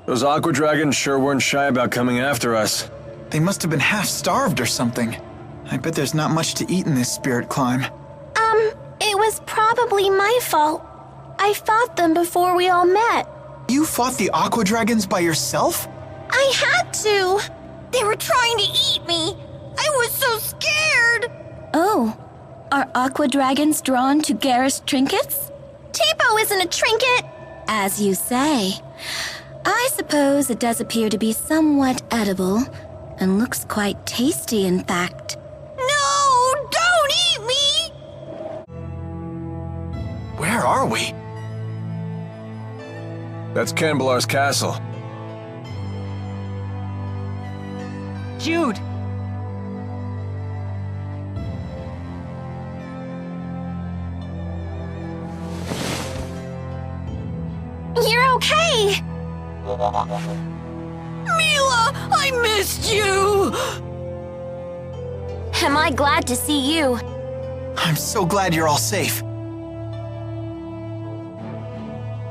Those aqua dragons sure weren't shy about coming after us. They must have been half-starved or something. I bet there's not much to eat in this spirit climb. It was probably my fault. I fought them before we all met. You fought the aqua dragons by yourself? I had to. They were trying to eat me. I was so scared. Oh, are aqua dragons drawn to garish trinkets? Tipo isn't a trinket. As you say. I suppose it does appear to be somewhat edible, and looks quite tasty, in fact. No! Don't eat me! Where are we? That's Canbelar's castle. Jude! You're okay! Milla, I missed you! Am I glad to see you? I'm so glad you're all safe.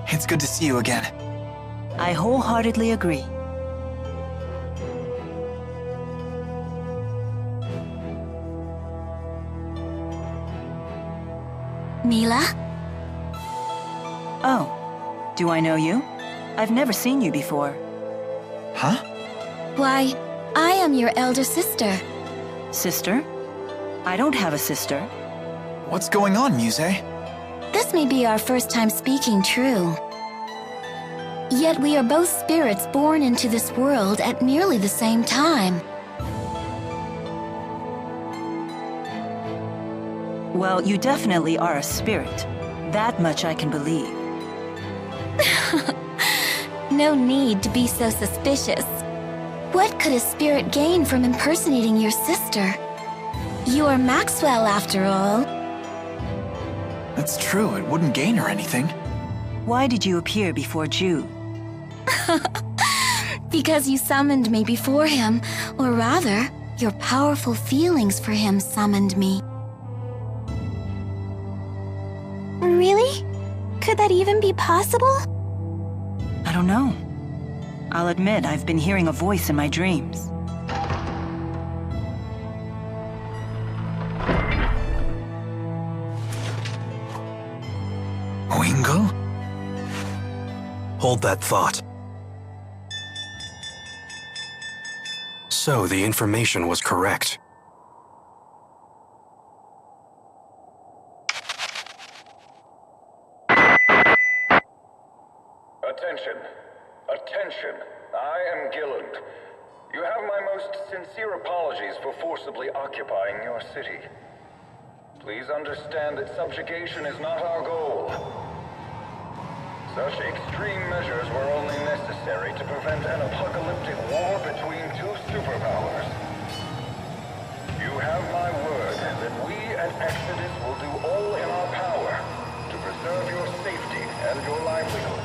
It's good to see you again. I wholeheartedly agree. Milla? Oh, do I know you? I've never seen you before. Huh? Why, I am your elder sister. Sister? I don't have a sister. What's going on, Muse? This may be our first time speaking true. Yet we are both spirits born into this world at nearly the same time. Well, you definitely are a spirit. That much I can believe. No need to be so suspicious. What could a spirit gain from impersonating your sister? You are Maxwell, after all. That's true, it wouldn't gain her anything. Why did you appear before Jude? Because you summoned me before him, or rather, your powerful feelings for him summoned me. Really? Could that even be possible? I don't know. I'll admit I've been hearing a voice in my dreams. Wingle? Hold that thought. So the information was correct. Attention. Attention. I am Gilland. You have my most sincere apologies for forcibly occupying your city. Please understand that subjugation is not our goal. Such extreme measures were only necessary to prevent an apocalyptic war between two superpowers. You have my word that we at Exodus will do all in our power to preserve your safety and your livelihood.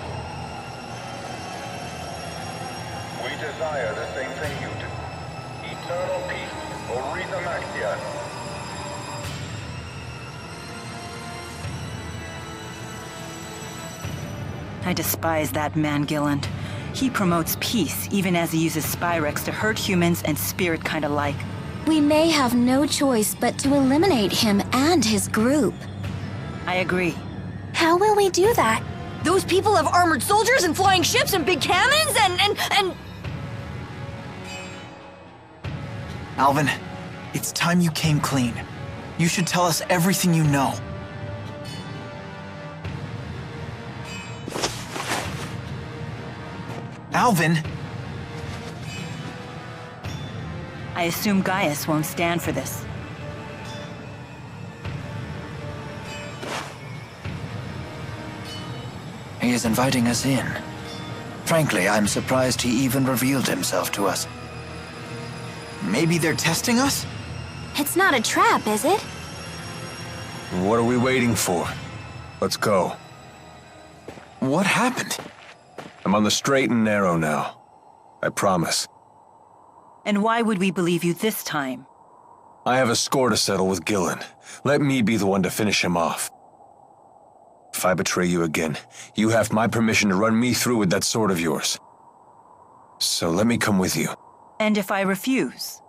We desire the same thing you do. Eternal peace for Reize Maxia. I despise that man, Gilland. He promotes peace, even as he uses Spyrex to hurt humans and spirit kind alike. We may have no choice but to eliminate him and his group. I agree. How will we do that? Those people have armored soldiers and flying ships and big cannons and... Alvin, it's time you came clean. You should tell us everything you know. Alvin! I assume Gaius won't stand for this. He is inviting us in. Frankly, I'm surprised he even revealed himself to us. Maybe they're testing us? It's not a trap, is it? What are we waiting for? Let's go. What happened? I'm on the straight and narrow now. I promise. And why would we believe you this time? I have a score to settle with Gilland. Let me be the one to finish him off. If I betray you again, you have my permission to run me through with that sword of yours. So let me come with you. And if I refuse?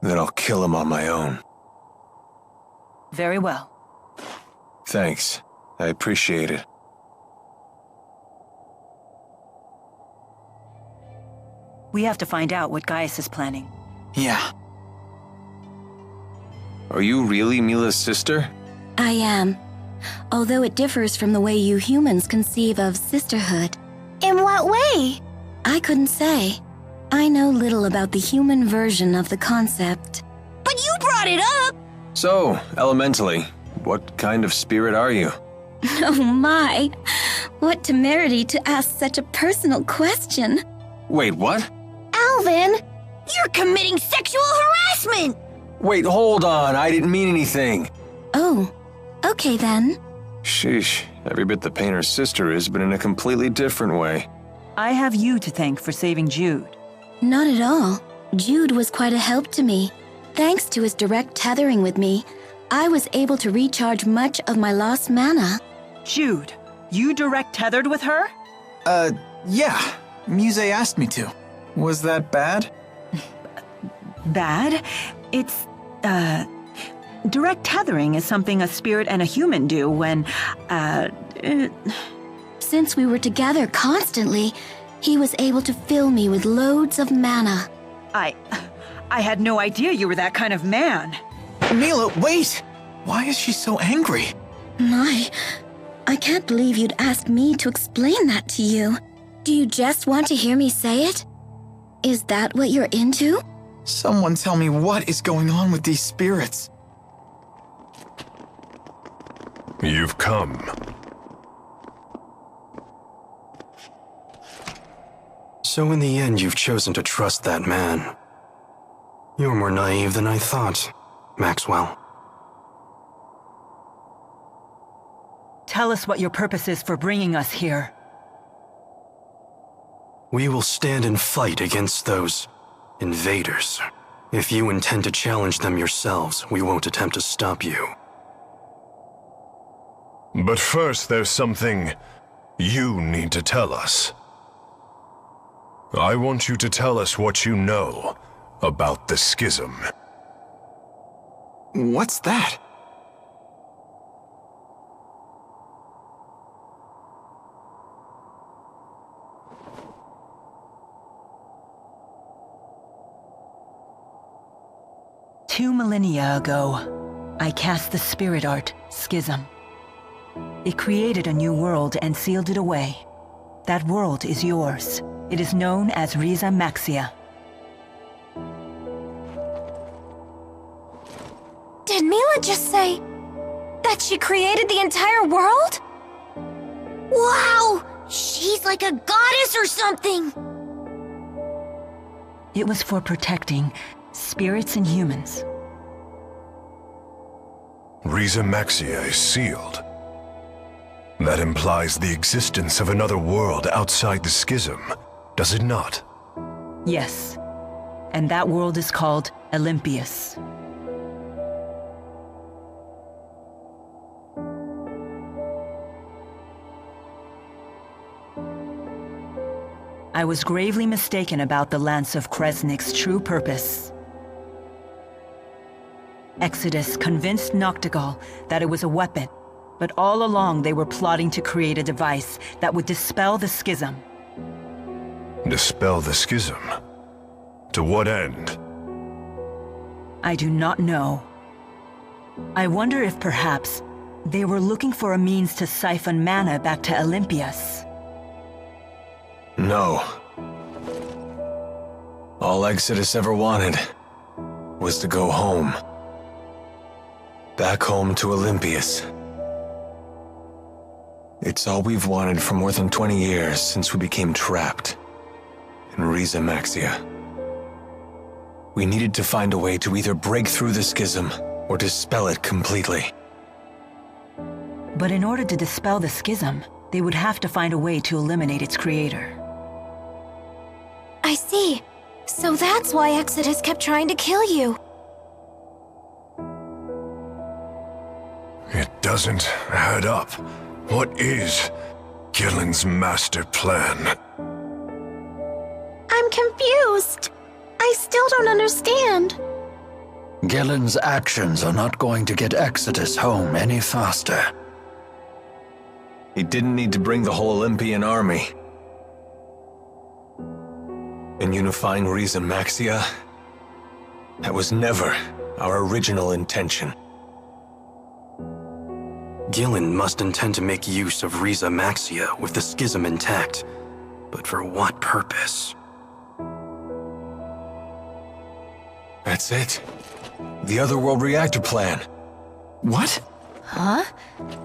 Then I'll kill him on my own. Very well. Thanks. I appreciate it. We have to find out what Gaius is planning. Yeah. Are you really Milla's sister? I am. Although it differs from the way you humans conceive of sisterhood. In what way? I couldn't say. I know little about the human version of the concept. But you brought it up! So, elementally, what kind of spirit are you? Oh my! What temerity to ask such a personal question. Wait, what? Alvin! You're committing sexual harassment! Wait, hold on, I didn't mean anything. Oh, okay then. Sheesh, every bit the painter's sister is, but in a completely different way. I have you to thank for saving Jude. Not at all. Jude was quite a help to me. Thanks to his direct tethering with me, I was able to recharge much of my lost mana. Jude, you direct tethered with her? Yeah. Muse asked me to. Was that bad? Bad? It's, direct tethering is something a spirit and a human do when, Since we were together constantly, he was able to fill me with loads of mana. I had no idea you were that kind of man. Milla, wait! Why is she so angry? I can't believe you'd ask me to explain that to you. Do you just want to hear me say it? Is that what you're into? Someone tell me what is going on with these spirits. You've come. So in the end, you've chosen to trust that man. You're more naive than I thought, Maxwell. Tell us what your purpose is for bringing us here. We will stand and fight against those invaders. If you intend to challenge them yourselves, we won't attempt to stop you. But first, there's something you need to tell us. I want you to tell us what you know about the Schism. What's that? Two millennia ago, I cast the spirit art, Schism. It created a new world and sealed it away. That world is yours. It is known as Reize Maxia. Did Milla just say that she created the entire world? Wow! She's like a goddess or something! It was for protecting spirits and humans. Reize Maxia is sealed. That implies the existence of another world outside the Schism, does it not? Yes. And that world is called Elympios. I was gravely mistaken about the Lance of Kresnik's true purpose. Exodus convinced Noctigal that it was a weapon, but all along they were plotting to create a device that would dispel the Schism. Dispel the Schism? To what end? I do not know. I wonder if perhaps they were looking for a means to siphon mana back to Elympios. No. All Exodus ever wanted was to go home. Back home to Elympios. It's all we've wanted for more than 20 years since we became trapped in Reize Maxia. We needed to find a way to either break through the Schism or dispel it completely. But in order to dispel the Schism, they would have to find a way to eliminate its creator. I see. So that's why Exodus kept trying to kill you. It doesn't add up. What is Gillen's master plan. I'm confused. I still don't understand. Gillen's actions are not going to get Exodus home any faster. He didn't need to bring the whole Olympian army. In unifying Reize Maxia, that was never our original intention. Gillen must intend to make use of Reize Maxia with the Schism intact. But for what purpose? That's it. The Otherworld reactor plan. What? Huh?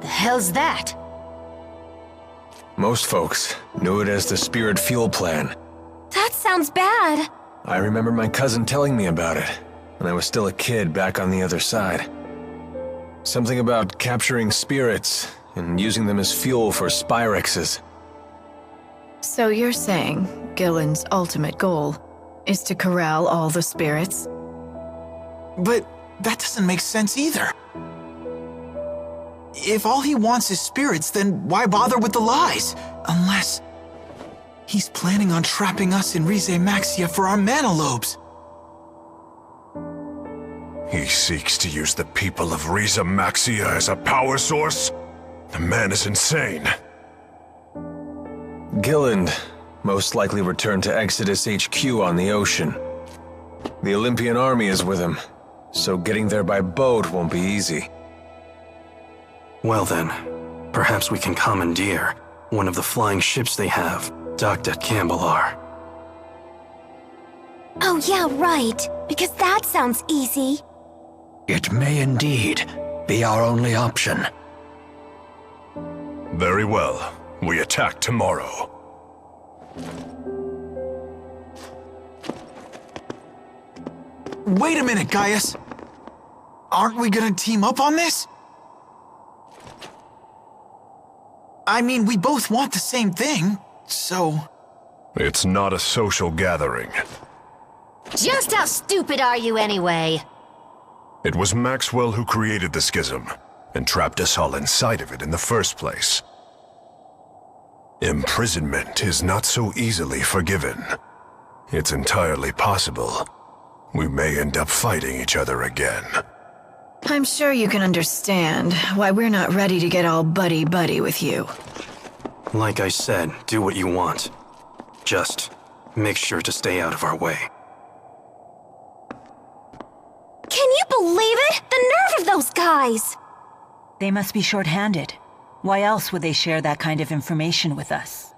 The hell's that? Most folks knew it as the Spirit Fuel plan. That sounds bad. I remember my cousin telling me about it when I was still a kid back on the other side. Something about capturing spirits and using them as fuel for Spyrexes. So you're saying Gillen's ultimate goal is to corral all the spirits? But that doesn't make sense either. If all he wants is spirits, then why bother with the lies? Unless he's planning on trapping us in Reize Maxia for our mana lobes. He seeks to use the people of Reize Maxia as a power source? The man is insane. Gillen most likely returned to Exodus HQ on the ocean. The Olympian army is with him, so getting there by boat won't be easy. Well then, perhaps we can commandeer one of the flying ships they have, docked at Cambelar. Oh yeah, right. Because that sounds easy. It may indeed be our only option. Very well. We attack tomorrow. Wait a minute, Gaius. Aren't we gonna team up on this? I mean, we both want the same thing, so... It's not a social gathering. Just how stupid are you anyway? It was Maxwell who created the Schism, and trapped us all inside of it in the first place. Imprisonment is not so easily forgiven. It's entirely possible we may end up fighting each other again. I'm sure you can understand why we're not ready to get all buddy-buddy with you. Like I said, do what you want. Just make sure to stay out of our way. Can you believe it? The nerve of those guys! They must be short-handed. Why else would they share that kind of information with us?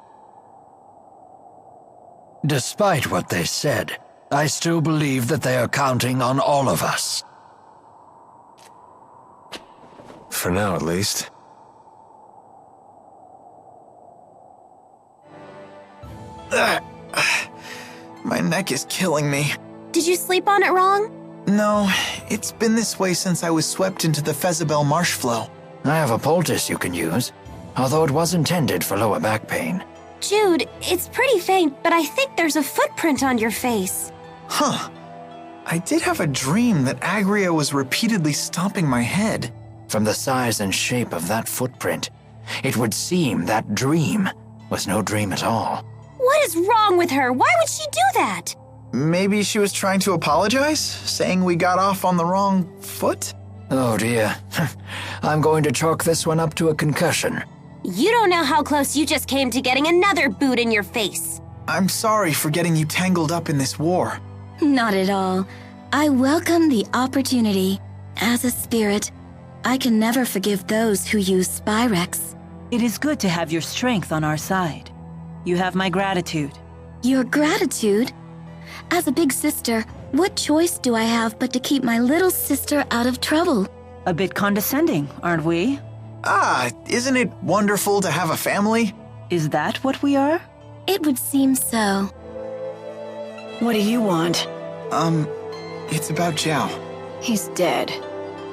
Despite what they said, I still believe that they are counting on all of us. For now, at least. My neck is killing me. Did you sleep on it wrong? No, it's been this way since I was swept into the Fezabel marsh flow. I have a poultice you can use, although it was intended for lower back pain. Jude, it's pretty faint, but I think there's a footprint on your face. Huh. I did have a dream that Agria was repeatedly stomping my head. From the size and shape of that footprint, it would seem that dream was no dream at all. What is wrong with her? Why would she do that? Maybe she was trying to apologize, saying we got off on the wrong foot? Oh dear. I'm going to chalk this one up to a concussion. You don't know how close you just came to getting another boot in your face. I'm sorry for getting you tangled up in this war. Not at all. I welcome the opportunity. As a spirit, I can never forgive those who use Spyrex. It is good to have your strength on our side. You have my gratitude. Your gratitude? As a big sister, what choice do I have but to keep my little sister out of trouble? A bit condescending, aren't we? Ah, isn't it wonderful to have a family? Is that what we are? It would seem so. What do you want? It's about Zhao. He's dead.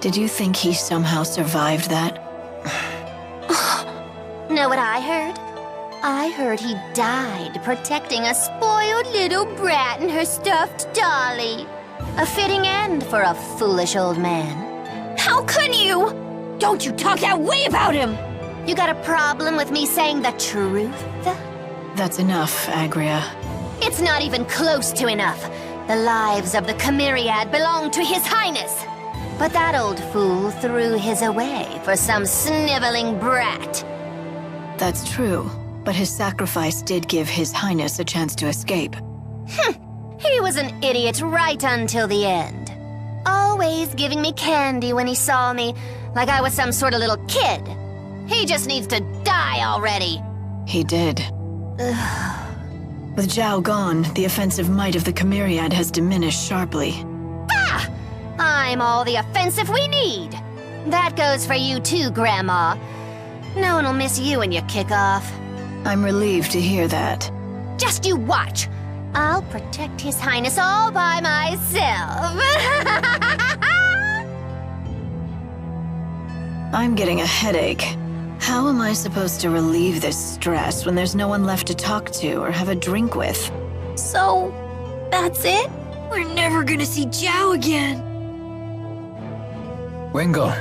Did you think he somehow survived that? Know what I heard? I heard he died protecting a spoiled little brat and her stuffed dolly. A fitting end for a foolish old man. How could you? Don't you talk that way about him! You got a problem with me saying the truth? That's enough, Agria. It's not even close to enough. The lives of the Chimeriad belong to His Highness. But that old fool threw his away for some sniveling brat. That's true, but his sacrifice did give His Highness a chance to escape. He was an idiot right until the end. Always giving me candy when he saw me, like I was some sort of little kid. He just needs to die already. He did. With Zhao gone, the offensive might of the Chimeriad has diminished sharply. Bah! I'm all the offensive we need. That goes for you too, Grandma. No one will miss you when you kick off. I'm relieved to hear that. Just you watch. I'll protect His Highness all by myself. I'm getting a headache. How am I supposed to relieve this stress when there's no one left to talk to or have a drink with? So, that's it? We're never gonna see Zhao again. Wingle,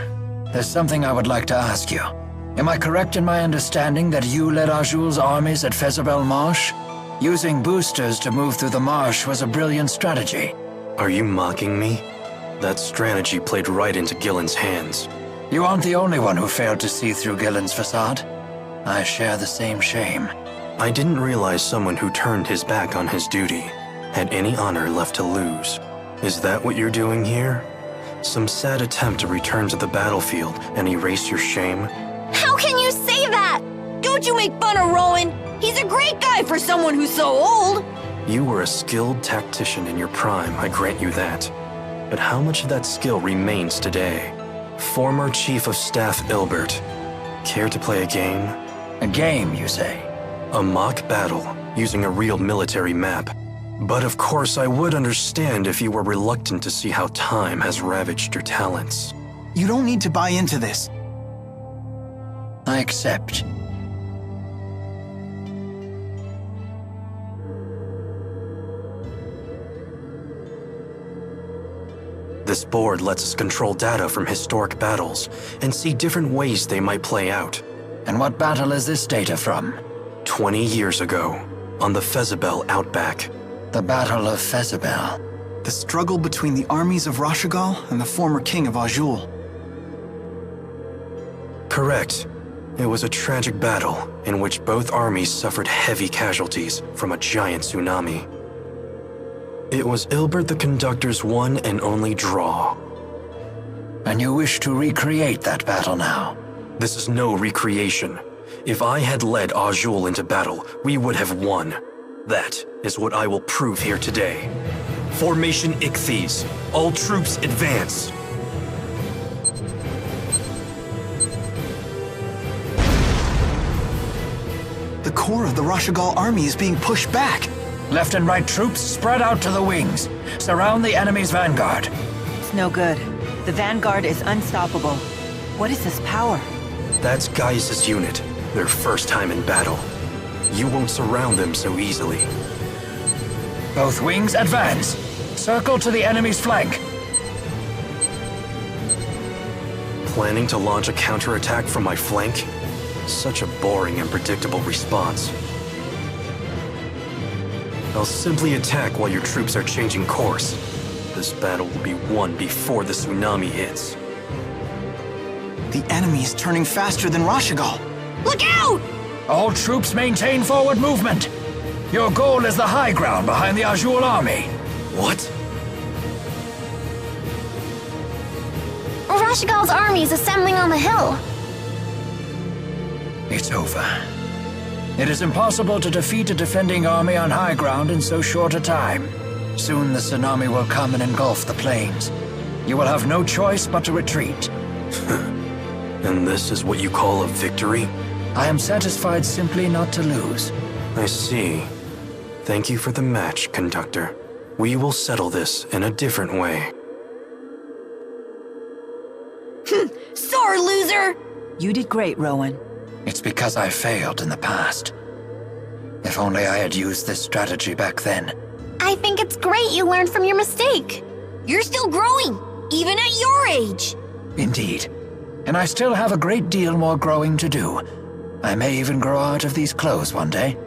there's something I would like to ask you. Am I correct in my understanding that you led Azul's armies at Fezabel Marsh? Using boosters to move through the marsh was a brilliant strategy. Are you mocking me? That strategy played right into Gillen's hands. You aren't the only one who failed to see through Gillen's facade. I share the same shame. I didn't realize someone who turned his back on his duty had any honor left to lose. Is that what you're doing here? Some sad attempt to return to the battlefield and erase your shame? How can you say that? Don't you make fun of Rowan? He's a great guy for someone who's so old. You were a skilled tactician in your prime, I grant you that. But how much of that skill remains today? Former Chief of Staff Ilbert. Care to play a game? A game, you say? A mock battle, using a real military map. But of course I would understand if you were reluctant to see how time has ravaged your talents. You don't need to buy into this. I accept. This board lets us control data from historic battles and see different ways they might play out. And what battle is this data from? 20 years ago, on the Fezabel Outback. The Battle of Fezabel. The struggle between the armies of Rashigal and the former king of Azul. Correct. It was a tragic battle in which both armies suffered heavy casualties from a giant tsunami. It was Ilbert the Conductor's one and only draw. And you wish to recreate that battle now? This is no recreation. If I had led Azul into battle, we would have won. That is what I will prove here today. Formation Ichthyes. All troops advance. The core of the Rashigal army is being pushed back. Left and right troops spread out to the wings. Surround the enemy's vanguard. It's no good. The vanguard is unstoppable. What is this power? That's Gaius' unit. Their first time in battle. You won't surround them so easily. Both wings advance. Circle to the enemy's flank. Planning to launch a counterattack from my flank? Such a boring and predictable response. I'll simply attack while your troops are changing course. This battle will be won before the tsunami hits. The enemy is turning faster than Rashigal. Look out! All troops maintain forward movement. Your goal is the high ground behind the Azul army. What? Rashigal's army is assembling on the hill. It's over. It is impossible to defeat a defending army on high ground in so short a time. Soon the tsunami will come and engulf the plains. You will have no choice but to retreat. And this is what you call a victory? I am satisfied simply not to lose. I see. Thank you for the match, Conductor. We will settle this in a different way. Sorry, loser! You did great, Rowan. It's because I failed in the past. If only I had used this strategy back then. I think it's great you learned from your mistake. You're still growing, even at your age. Indeed. and I still have a great deal more growing to do. I may even grow out of these clothes one day.